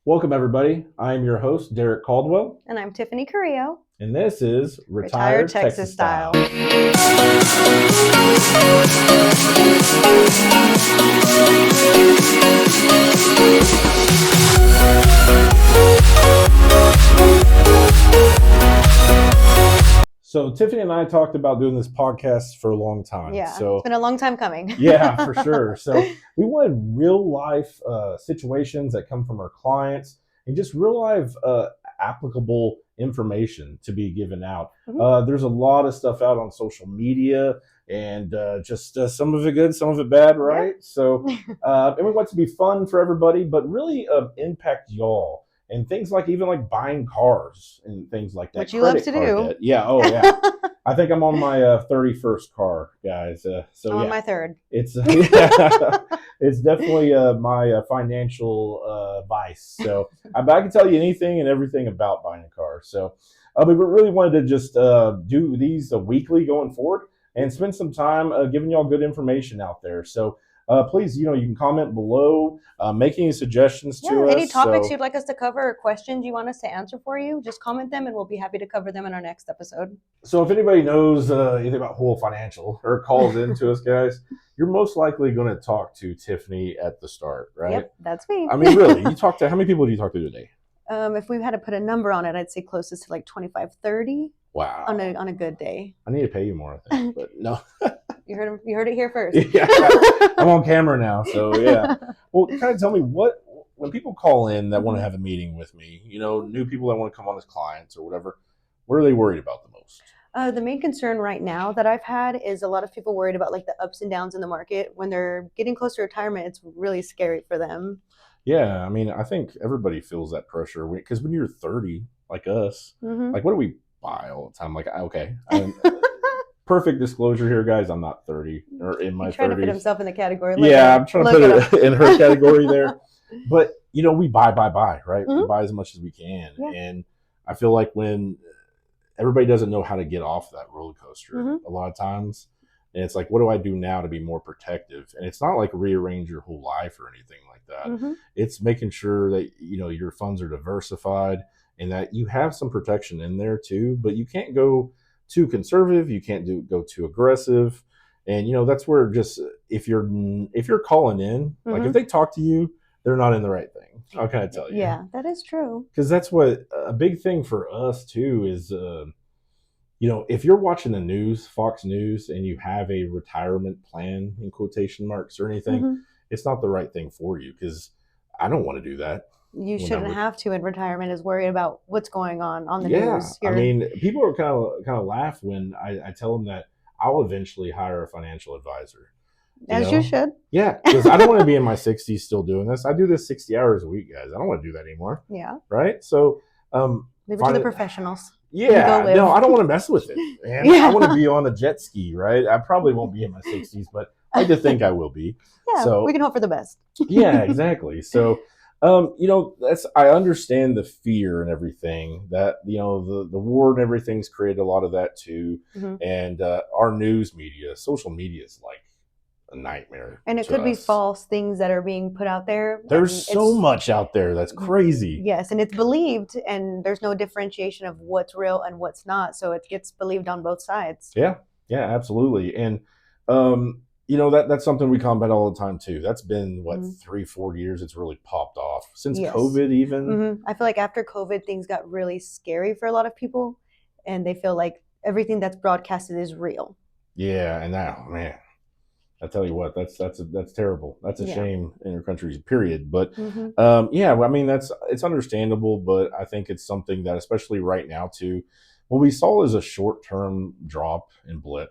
Welcome, everybody. I'm your host, Derrick Caldwell. And I'm Tiffany Carrillo. And this is Retired Texas Style. So Tiffany and I talked about doing this podcast for a long time. Yeah, so, it's been a long time coming. Yeah, for sure. So we wanted real life situations that come from our clients and just real life applicable information to be given out. Mm-hmm. There's a lot of stuff out on social media and just some of it good, some of it bad, right? Yeah. So and we want it to be fun for everybody, but really impact y'all. And things like even like buying cars and things like that. Which you love to do. Debt. Yeah. Oh, yeah. I think I'm on my 31st car, guys. I'm on my third. It's it's definitely my financial vice. So I can tell you anything and everything about buying a car. So we really wanted to just do these weekly going forward and spend some time giving y'all good information out there. So please, you can comment below, make any suggestions to us. Any topics you'd like us to cover or questions you want us to answer for you, just comment them and we'll be happy to cover them in our next episode. So if anybody knows anything about Hoyl Financial or calls into us, guys, you're most likely going to talk to Tiffany at the start, right? Yep, that's me. I mean, really, how many people do you talk to today? If we had to put a number on it, I'd say closest to like 25, 30. Wow. On a good day. I need to pay you more, I think, but no. You heard it here first. Yeah, I'm on camera now, so yeah. Well, kind of tell me when people call in that want to have a meeting with me, new people that want to come on as clients or whatever, what are they worried about the most? The main concern right now that I've had is a lot of people worried about like the ups and downs in the market. When they're getting close to retirement, it's really scary for them. Yeah, I mean, I think everybody feels that pressure because when you're 30, like us, like what do we buy all the time? Like, okay, perfect disclosure here, guys. I'm not 30 or in my 30s. Trying to fit himself in the category. I'm trying to put it in her category there. But, we buy, right? We buy as much as we can. Yeah. And I feel like when everybody doesn't know how to get off that roller coaster a lot of times. And it's like, what do I do now to be more protective? And it's not like rearrange your whole life or anything like that. It's making sure that, your funds are diversified and that you have some protection in there too, but you can't go too conservative. You can't go too aggressive. And, that's where just, if you're calling in, like if they talk to you, they're not in the right thing. How can I tell you? Yeah, that is true. Because that's what a big thing for us too is, if you're watching the news, Fox News, and you have a retirement plan in quotation marks or anything, it's not the right thing for you because I don't want to do that. You shouldn't have to in retirement is worried about what's going on the news. I mean, people are kind of laugh when I tell them that I'll eventually hire a financial advisor. You should. Yeah, because I don't want to be in my 60s still doing this. I do this 60 hours a week, guys. I don't want to do that anymore. Yeah. Right? So leave it to the professionals. Yeah, no, I don't want to mess with it, man. I want to be on a jet ski, right? I probably won't be in my 60s, but I like to think I will be. Yeah, so we can hope for the best. Yeah, exactly. So, I understand the fear and everything that, the war and everything's created a lot of that too. And our news media, social media is like a nightmare. And it could be false things that are being put out there. There's so much out there that's crazy. Yes, and it's believed, and there's no differentiation of what's real and what's not. So it gets believed on both sides. Yeah, absolutely. And that's something we combat all the time too. That's been 3-4 years. It's really popped off since COVID even. I feel like after COVID, things got really scary for a lot of people, and they feel like everything that's broadcasted is real. Yeah, and now, man, I tell you what, that's terrible. That's a shame in our country, period. But I mean, it's understandable, but I think it's something that, especially right now too, what we saw is a short-term drop and blip.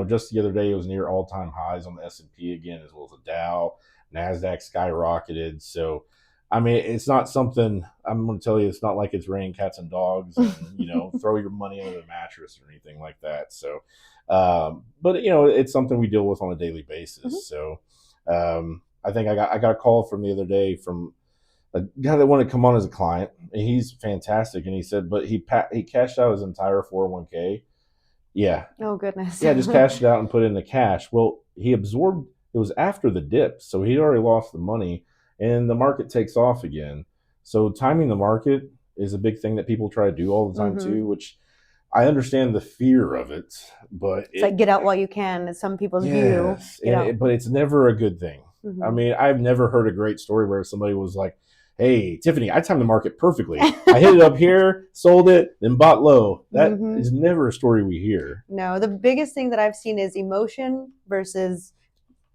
Just the other day, it was near all-time highs on the S&P again, as well as the Dow. NASDAQ skyrocketed. So, I mean, it's not something, I'm going to tell you, it's not like it's raining cats and dogs and, throw your money under the mattress or anything like that. So, but, it's something we deal with on a daily basis. So, I think I got a call from the other day from a guy that wanted to come on as a client, and he's fantastic. And he said, but he cashed out his entire 401k. Yeah. Oh, goodness. Yeah, just cashed it out and put it in the cash. Well, he absorbed, it was after the dip, so he'd already lost the money, and the market takes off again. So timing the market is a big thing that people try to do all the time too, which I understand the fear of it, but it's like get out while you can. Is some people's view. But it's never a good thing. I mean, I've never heard a great story where somebody was like, "Hey, Tiffany, I timed the market perfectly. I hit it up here, sold it, then bought low." That is never a story we hear. No, the biggest thing that I've seen is emotion versus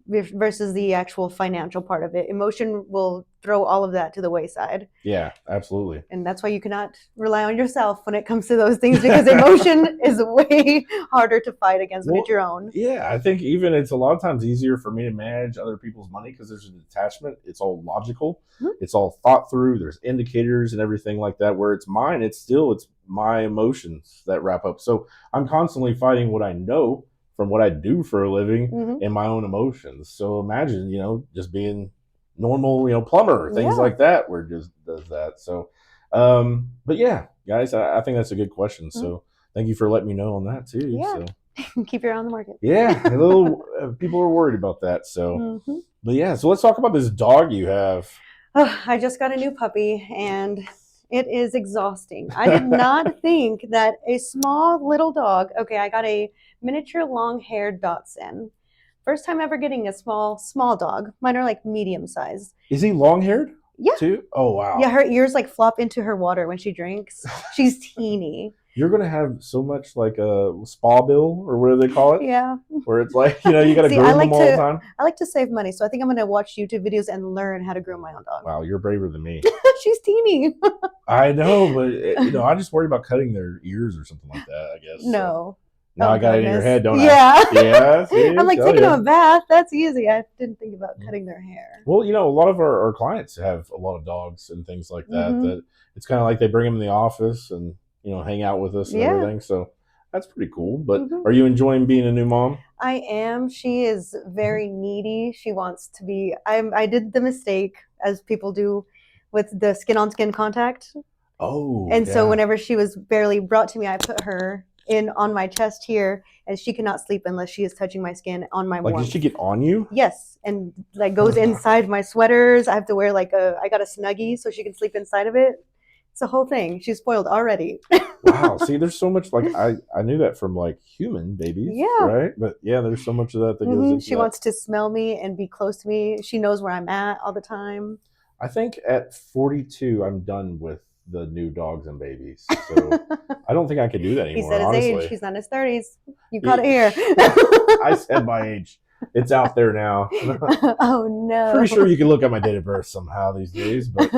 the actual financial part of it. Emotion will throw all of that to the wayside. Yeah, absolutely. And that's why you cannot rely on yourself when it comes to those things, because emotion is way harder to fight against when it's your own. Yeah, I think even it's a lot of times easier for me to manage other people's money because there's an attachment. It's all logical. It's all thought through. There's indicators and everything like that. Where it's mine, it's my emotions that wrap up. So I'm constantly fighting what I know from what I do for a living and my own emotions. So imagine, just being normal, plumber, things like that, where it just does that. So, but yeah, guys, I think that's a good question. So thank you for letting me know on that too. Yeah. So. Keep your eye on the market. Yeah. People are worried about that. So, but yeah, so let's talk about this dog you have. Oh, I just got a new puppy and it is exhausting. I did not think that a small little dog, okay, I got a miniature long-haired Dachshund. First time ever getting a small dog. Mine are like medium size. Is he long-haired? Yeah. Too? Oh, wow. Yeah, her ears like flop into her water when she drinks. She's teeny. You're going to have so much like a spa bill or whatever they call it. Yeah. Where it's like, you got to groom them all the time. I like to save money. So I think I'm going to watch YouTube videos and learn how to groom my own dog. Wow, you're braver than me. She's teeny. I know, but I just worry about cutting their ears or something like that, I guess. No. So. Now I got it in your head, don't I? Yeah. I'm like, taking them a bath. That's easy. I didn't think about cutting their hair. Well, a lot of our clients have a lot of dogs and things like that. That it's kind of like they bring them in the office and, hang out with us and everything. So that's pretty cool. But are you enjoying being a new mom? I am. She is very needy. She wants to be. I did the mistake, as people do, with the skin-on-skin contact. Oh. And so whenever she was barely brought to me, I put her on my chest here, and she cannot sleep unless she is touching my skin on my warmth. Did she get on you? Yes, and goes inside my sweaters. I have to wear I got a Snuggie so she can sleep inside of it. It's a whole thing. She's spoiled already. Wow. See, there's so much I knew that from human babies. Yeah. Right. But yeah, there's so much of that goes into She wants to smell me and be close to me. She knows where I'm at all the time. I think at 42, I'm done with the new dogs and babies. So I don't think I could do that anymore. He said his honestly. age. He's not in his 30s. You caught it here. I said my age. It's out there now. Oh no. Pretty sure you can look at my date of birth somehow these days. But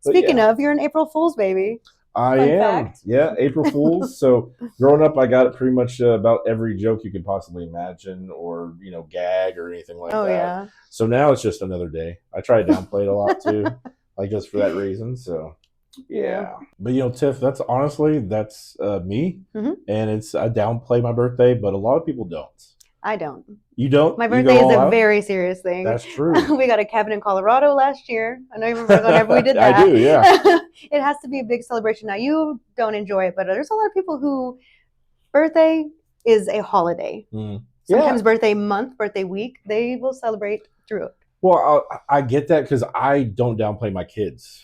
Speaking of, you're an April Fool's baby. I am. Fact. Yeah, April Fool's. So growing up, I got pretty much about every joke you could possibly imagine or, gag or anything like that. Oh, yeah. So now it's just another day. I try to downplay it a lot too, just for that reason. So, yeah. But, Tiff, that's me. And I downplay my birthday, but a lot of people don't. I don't. You don't? My birthday is a very serious thing. That's true. We got a cabin in Colorado last year. I know you remember whenever we did that. I do, yeah. It has to be a big celebration. Now, you don't enjoy it, but there's a lot of people who birthday is a holiday. Sometimes birthday month, birthday week, they will celebrate through it. Well, I get that because I don't downplay my kids.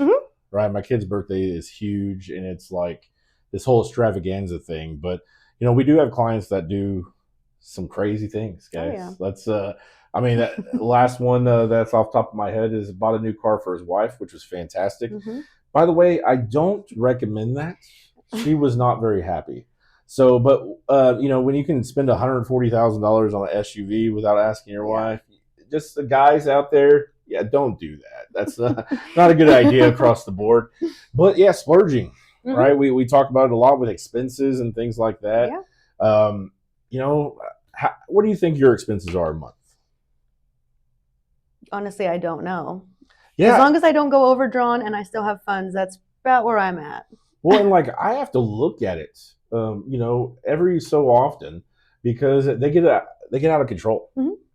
Right? My kid's birthday is huge, and it's like this whole extravaganza thing. But, we do have clients that do some crazy things, guys. Oh, yeah. That's that last one that's off the top of my head is bought a new car for his wife, which was fantastic. By the way, I don't recommend that. She was not very happy. So, but when you can spend $140,000 on an SUV without asking your wife, just the guys out there, don't do that. That's not a good idea across the board. But yeah, splurging, right? We talk about it a lot with expenses and things like that. Yeah. What do you think your expenses are a month? Honestly, I don't know. Yeah. As long as I don't go overdrawn and I still have funds, that's about where I'm at. Well, and I have to look at it, every so often because they get out of control,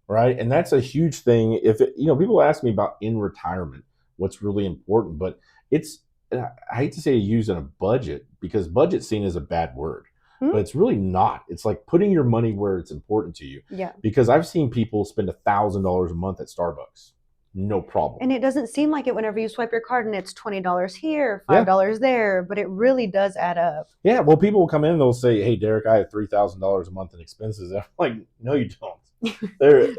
right? And that's a huge thing. If people ask me about in retirement, what's really important, but I hate to say using a budget because budget's seen as a bad word. But it's really not. It's like putting your money where it's important to you. Yeah. Because I've seen people spend $1,000 a month at Starbucks. no problem. And it doesn't seem like it whenever you swipe your card and it's $20 here, $5 there, but it really does add up. Yeah, well, people will come in and they'll say, "Hey, Derrick, I have $3,000 a month in expenses." And I'm like, "No, you don't.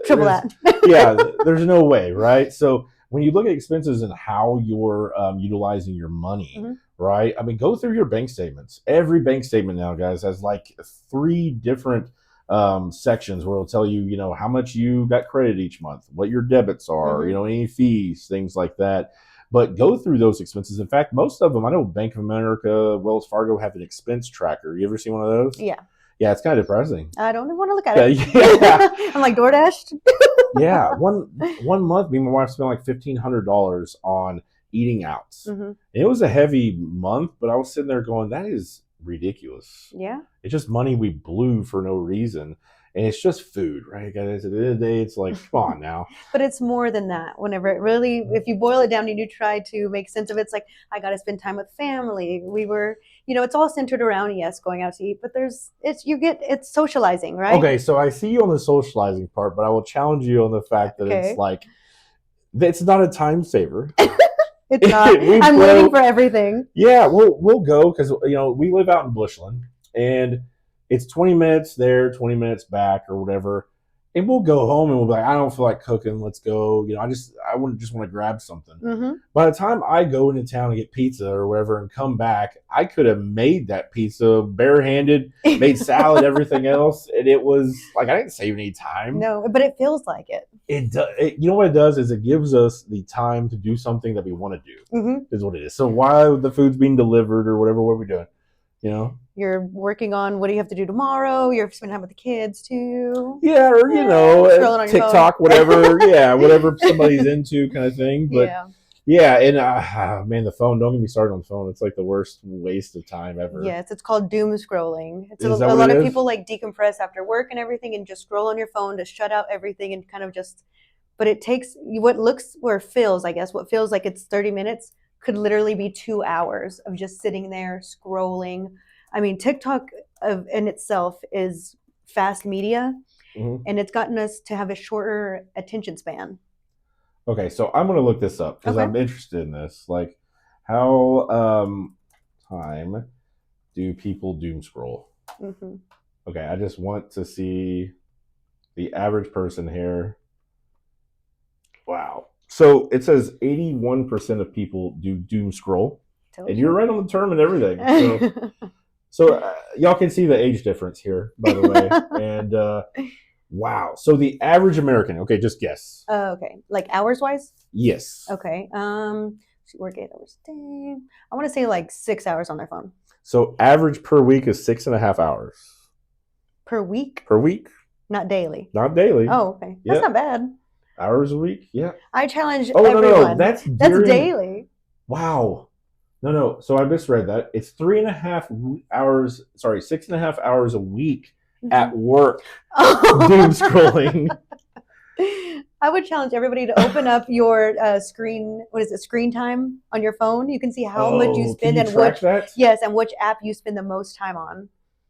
Triple that." Yeah, there's no way, right? So when you look at expenses and how you're utilizing your money, right? I mean, go through your bank statements. Every bank statement now, guys, has like 3 different sections where it'll tell you, you know, how much you got credit each month, what your debits are, you know, any fees, things like that. But go through those expenses. In fact, most of them, I know Bank of America, Wells Fargo have an expense tracker. You ever seen one of those? Yeah. Yeah, it's kind of depressing. I don't even want to look at it. Yeah. I'm like, DoorDash? Yeah. One month, me and my wife spent like $1,500 on eating out. And it was a heavy month, but I was sitting there going, that is ridiculous. Yeah. It's just money we blew for no reason. And it's just food, right, guys? At the end of the day, it's like, come on now. But it's more than that. Whenever it really, if you boil it down and you try to make sense of it, it's like, I got to spend time with family. We were, you know, it's all centered around, yes, going out to eat, but it's socializing, right? Okay, so I see you on the socializing part, but I will challenge you on the fact that it's like, it's not a time saver. It's not. I'm waiting for everything. Yeah, we'll go because, you know, we live out in Bushland, and it's 20 minutes there, 20 minutes back or whatever. And we'll go home and we'll be like, I don't feel like cooking. Let's go. You know, I wouldn't just want to grab something. By the time I go into town and get pizza or whatever and come back, I could have made that pizza barehanded, made salad, everything else. And it was like, I didn't save any time. No, but it feels like it. It does. You know what it does is it gives us the time to do something that we want to do, is what it is. So while the food's being delivered or whatever, what are we doing? You know? You're working on what do you have to do tomorrow. You're spending time with the kids too. Yeah, or you know, TikTok, whatever. Yeah, whatever somebody's into, kind of thing. But yeah, and man, the phone. Don't get me started on the phone. It's like the worst waste of time ever. Yes, it's called doom scrolling. It's a lot of people like decompress after work and everything, and just scroll on your phone to shut out everything and kind of just. But it takes what feels like it's 30 minutes. Could literally be 2 hours of just sitting there scrolling. I mean, TikTok in itself is fast media, and it's gotten us to have a shorter attention span. Okay, so I'm going to look this up because I'm interested in this. Like, how time do people doom scroll? Okay, I just want to see the average person here. Wow. So it says 81% of people do doom scroll. And you're right on the term and everything. So y'all can see the age difference here, by the way. And wow. So the average American, okay, just guess. Okay. Like hours-wise? Yes. Okay. Work 8 hours a day. I want to say like 6 hours on their phone. So average per week is 6.5 hours. Per week? Per week. Not daily. Not daily. Oh, okay. That's not bad. Hours a week, yeah. I challenge everyone. No. That's daily. Wow. No. So I misread that. It's 3.5 hours. Sorry, 6.5 hours a week at work. Doom scrolling. I would challenge everybody to open up your screen. What is it? Screen time on your phone. You can see how much you spend and which app you spend the most time on.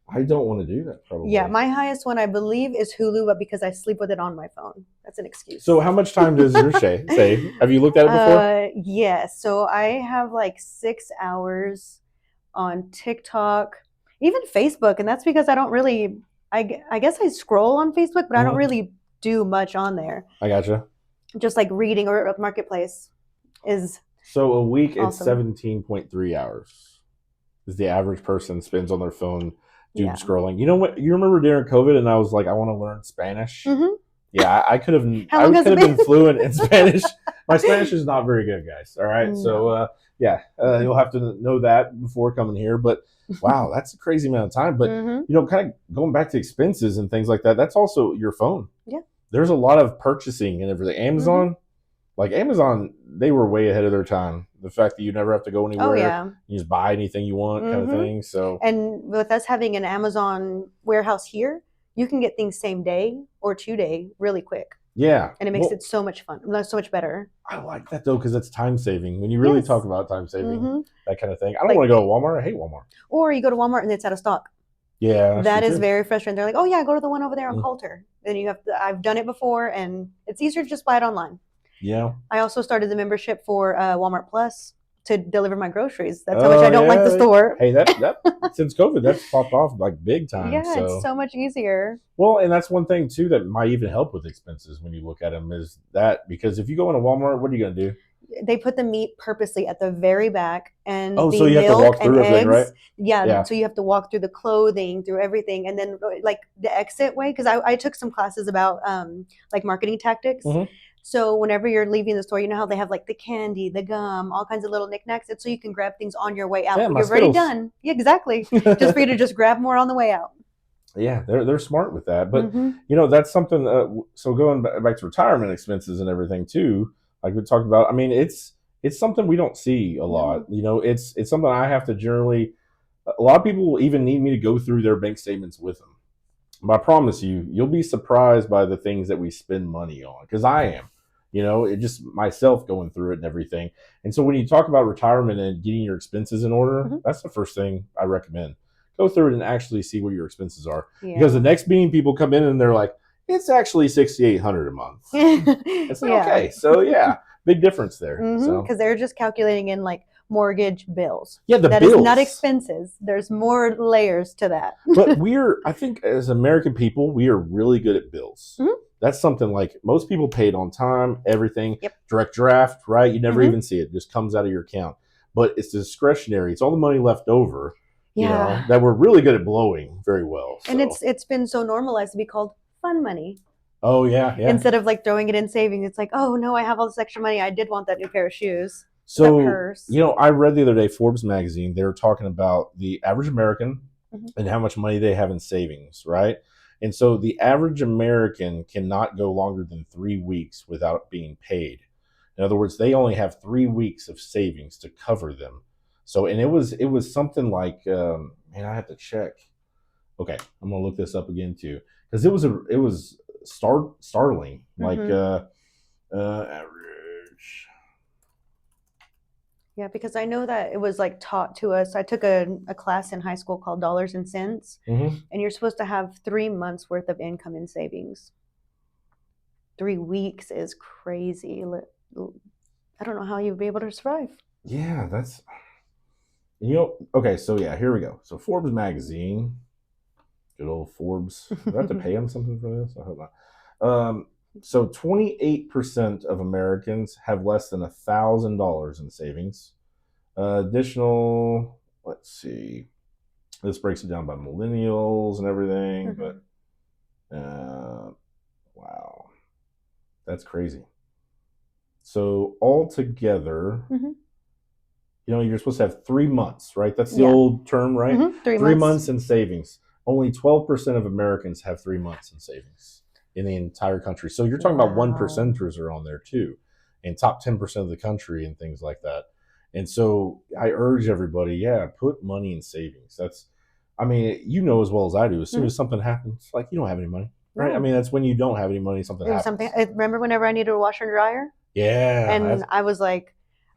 I don't want to do that, probably. Yeah, my highest one, I believe, is Hulu, but because I sleep with it on my phone. That's an excuse. So how much time does your say? Have you looked at it before? Yes. So I have like 6 hours on TikTok, even Facebook, and that's because I don't really, I guess I scroll on Facebook, but I don't really do much on there. I gotcha. Just like reading or Marketplace is So a week awesome. It's 17.3 hours is the average person spends on their phone doom scrolling. You know what? You remember during COVID, and I was like, I want to learn Spanish. Yeah, I could have. I could have been fluent in Spanish. My Spanish is not very good, guys. All right, so you'll have to know that before coming here. But wow, that's a crazy amount of time. But you know, kind of going back to expenses and things like that. That's also your phone. Yeah, there's a lot of purchasing and everything. Amazon. Like Amazon, they were way ahead of their time. The fact that you never have to go anywhere, you just buy anything you want, kind of thing. So, and with us having an Amazon warehouse here, you can get things same day or 2 day really quick. Yeah, and it makes it so much fun, so much better. I like that though because it's time saving. When you really talk about time saving, that kind of thing. I don't want to go to Walmart. I hate Walmart. Or you go to Walmart and it's out of stock. Yeah, that is very frustrating. They're like, oh yeah, go to the one over there on Coulter. Then you have to, I've done it before, and it's easier to just buy it online. Yeah. I also started the membership for Walmart Plus to deliver my groceries. That's how much I don't like the store. Hey, that since COVID, that's popped off like big time. Yeah, it's so much easier. Well, and that's one thing too that might even help with expenses when you look at them is that because if you go into Walmart, what are you going to do? They put the meat purposely at the very back, and the so you have to milk walk and through everything, eggs. right? Yeah, so you have to walk through the clothing, through everything, and then like the exit way. Because I took some classes about like marketing tactics. Mm-hmm. So whenever you're leaving the store, you know how they have like the candy, the gum, all kinds of little knickknacks, and so you can grab things on your way out. Yeah, You're already done. Yeah, exactly. Just for you to just grab more on the way out. Yeah, they're smart with that, but that's something. So going back to retirement expenses and everything too, like we talked about. I mean, it's something we don't see a lot. No. It's something I have to generally. A lot of people will even need me to go through their bank statements with them. But I promise you, you'll be surprised by the things that we spend money on. Because I am, it just myself going through it and everything. And so when you talk about retirement and getting your expenses in order, that's the first thing I recommend. Go through it and actually see what your expenses are. Yeah. Because the next meeting, people come in and they're like, it's actually $6,800 a month. It's like, okay, so yeah, big difference there. Because they're just calculating in like mortgage bills. Yeah, the bills. That is not expenses. There's more layers to that. But I think as American people, we are really good at bills. That's something like most people paid on time, everything, direct draft, right? You never even see it. It just comes out of your account. But it's discretionary. It's all the money left over. That we're really good at blowing very well. So. And it's been so normalized to be called fun money. Oh, yeah. Instead of like throwing it in savings, it's like, oh, no, I have all this extra money. I did want that new pair of shoes. So, I read the other day, Forbes magazine, they were talking about the average American and how much money they have in savings, right? And so the average American cannot go longer than 3 weeks without being paid. In other words, they only have 3 weeks of savings to cover them. So, and it was something like, I have to check. Okay, I'm gonna look this up again too, because it was startling. Like average. Yeah, because I know that it was like taught to us. I took a class in high school called Dollars and Cents, and you're supposed to have 3 months worth of income in savings. 3 weeks is crazy. I don't know how you'd be able to survive. Yeah, that's. Okay, so yeah, here we go. So Forbes magazine, good old Forbes. Do I have to pay them something for this? I hope not. So 28% of Americans have less than $1,000 in savings. Additional, let's see. This breaks it down by millennials and everything, but wow, that's crazy. So altogether. You're supposed to have 3 months, right? That's the old term, right? 3 months in savings. Only 12% of Americans have 3 months in savings in the entire country. So you're talking about 1%ers are on there too, and top 10% of the country and things like that. And so I urge everybody, put money in savings. That's, as well as I do, as soon as something happens, like you don't have any money, right? That's when you don't have any money, something happens. Remember whenever I needed a washer and dryer? Yeah. And I was like,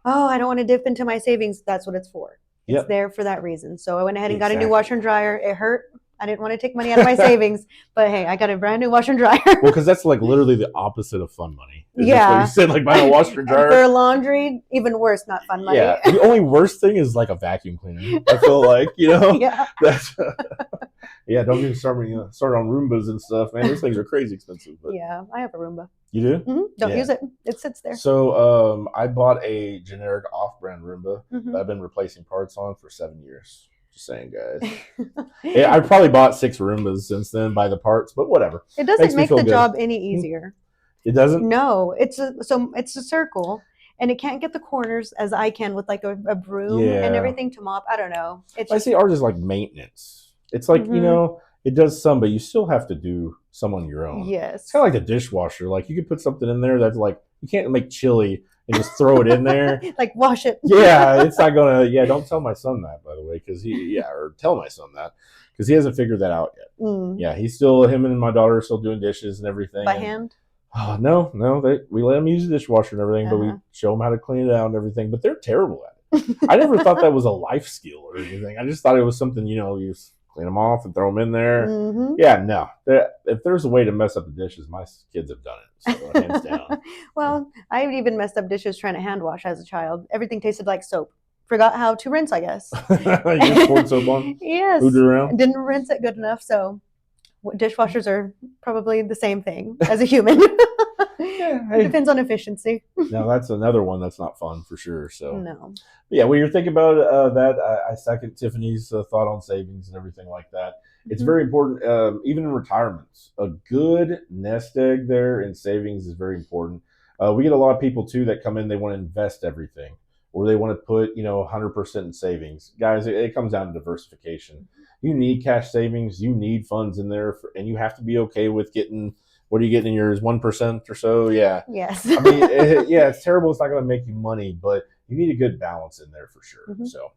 oh, I don't want to dip into my savings. That's what it's for. It's there for that reason. So I went ahead and got a new washer and dryer. It hurt. I didn't want to take money out of my savings, but hey, I got a brand new washer and dryer. Well, because that's like literally the opposite of fun money. Yeah. What you said, like buying a washer and dryer. For laundry, even worse, not fun money. Yeah. The only worst thing is like a vacuum cleaner. I feel like, Yeah. That's, don't get start on Roombas and stuff, man. Those things are crazy expensive. But. Yeah, I have a Roomba. You do? Mm-hmm. Don't use it. It sits there. So I bought a generic off-brand Roomba that I've been replacing parts on for 7 years. Just saying, guys. I've probably bought 6 Roombas since then by the parts, but whatever. It doesn't make the job any easier. It doesn't? No, it's a circle, and it can't get the corners as I can with like a broom and everything to mop. I don't know. I see ours is like maintenance. It's like, it does some, but you still have to do some on your own. Yes. It's kind of like the dishwasher. Like you could put something in there that's like, you can't make chili and just throw it in there. Like wash it. Yeah, it's not going to, don't tell my son that, by the way, or tell my son that, because he hasn't figured that out yet. Yeah, him and my daughter are still doing dishes and everything. By hand? Oh, no, we let them use the dishwasher and everything, but we show them how to clean it out and everything, but they're terrible at it. I never thought that was a life skill or anything. I just thought it was something, you clean them off and throw them in there. Mm-hmm. Yeah, no. If there's a way to mess up the dishes, my kids have done it. So hands down. Well, I even messed up dishes trying to hand wash as a child. Everything tasted like soap. Forgot how to rinse, I guess. You just poured soap on? Yes. Moved it around? Didn't rinse it good enough, so dishwashers are probably the same thing as a human. Yeah, hey. It depends on efficiency. Now that's another one that's not fun for sure. So No. yeah, when you're thinking about that, I second Tiffany's thought on savings and everything like that. It's very important, even in retirements. A good nest egg there in savings is very important. We get a lot of people too that come in, they want to invest everything, or they want to put 100% in savings. Guys, it comes down to diversification. You need cash savings, you need funds in there, and you have to be okay with getting. What are you getting in yours? 1% or so? Yeah. Yes. I mean, it's terrible. It's not going to make you money, but you need a good balance in there for sure. So.